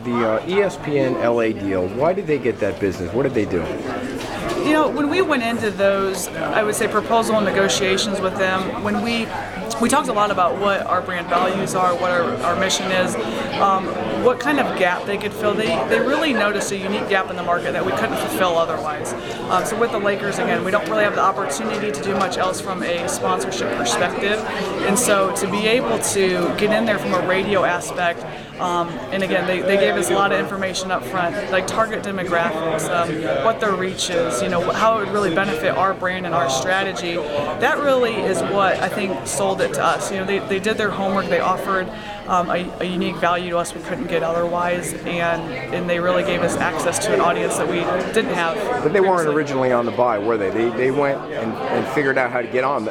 the ESPN LA deal, why did they get that business? What did they do? You know, when we went into those, I would say, proposal and negotiations with them, when we talked a lot about what our brand values are, what our mission is, what kind of gap they could fill. They really noticed a unique gap in the market that we couldn't fulfill otherwise. So with the Lakers, again, we don't really have the opportunity to do much else from a sponsorship perspective. And so to be able to get in there from a radio aspect, and again, they gave us a lot of information up front, like target demographics, what their reach is, you know, how it would really benefit our brand and our strategy. That really is what I think sold it to us. You know, they did their homework, they offered a unique value to us we couldn't get otherwise, and they really gave us access to an audience that we didn't have. But they weren't originally on the buy, were they? They went and figured out how to get on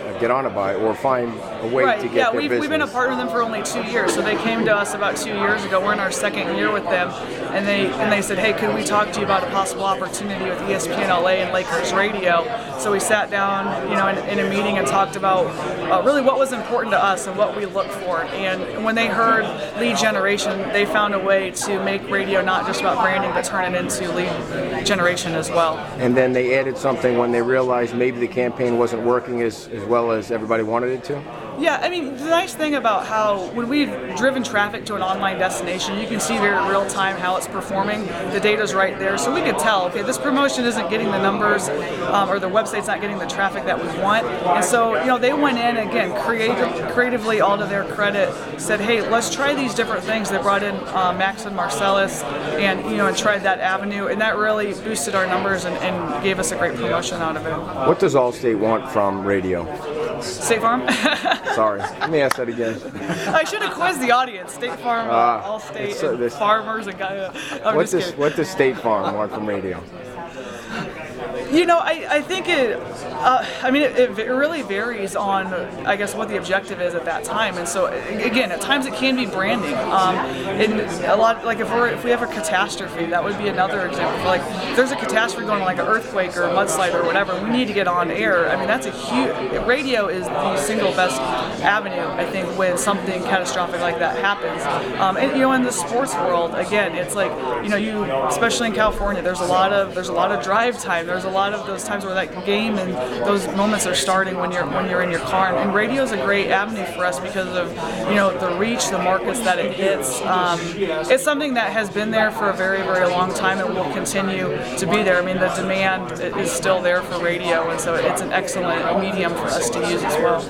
a buy or find a way to get their business. We've been a partner with them for only 2 years, so they came to us about 2 years ago. We're in our second year with them, and they said, hey, could we talk to you about a possible opportunity with ESPN LA and Lakers Radio? So we sat down, you know, in a meeting and talked about really what was important to us and what we look for. And when they heard lead generation, they found a way to make radio not just about branding, but turn it into lead generation as well. And then they added something when they realized maybe the campaign wasn't working as well as everybody wanted it to? Yeah, I mean, the nice thing about how when we've driven traffic to an online destination, you can see very real time how it's performing. The data's right there, so we could tell, okay, this promotion isn't getting the numbers, or the website's not getting the traffic that we want. And so, you know, they went in, again, creatively, all to their credit, said, hey, let's try these different things. They brought in Max and Marcellus, and, you know, and tried that avenue, and that really boosted our numbers and gave us a great promotion out of it. What does Allstate want from radio? State Farm? Sorry, let me ask that again. I should have quizzed the audience. State Farm, Allstate, and farmers, and what does State Farm want from radio? You know, I think it really varies on, I guess, what the objective is at that time. And so, again, at times it can be branding. And a lot, like if we have a catastrophe, that would be another example. Like, if there's a catastrophe going on, like an earthquake or a mudslide or whatever, we need to get on air. I mean, that's a huge, radio is the single best avenue, I think, when something catastrophic like that happens. And, you know, in the sports world, again, it's like, you know, especially in California, there's a lot of drive time. There's a lot of those times where that game and those moments are starting when you're in your car, and radio is a great avenue for us because of, you know, the reach, the markets that it hits. It's something that has been there for a very, very long time and will continue to be there. I mean, the demand is still there for radio, and so it's an excellent medium for us to use as well.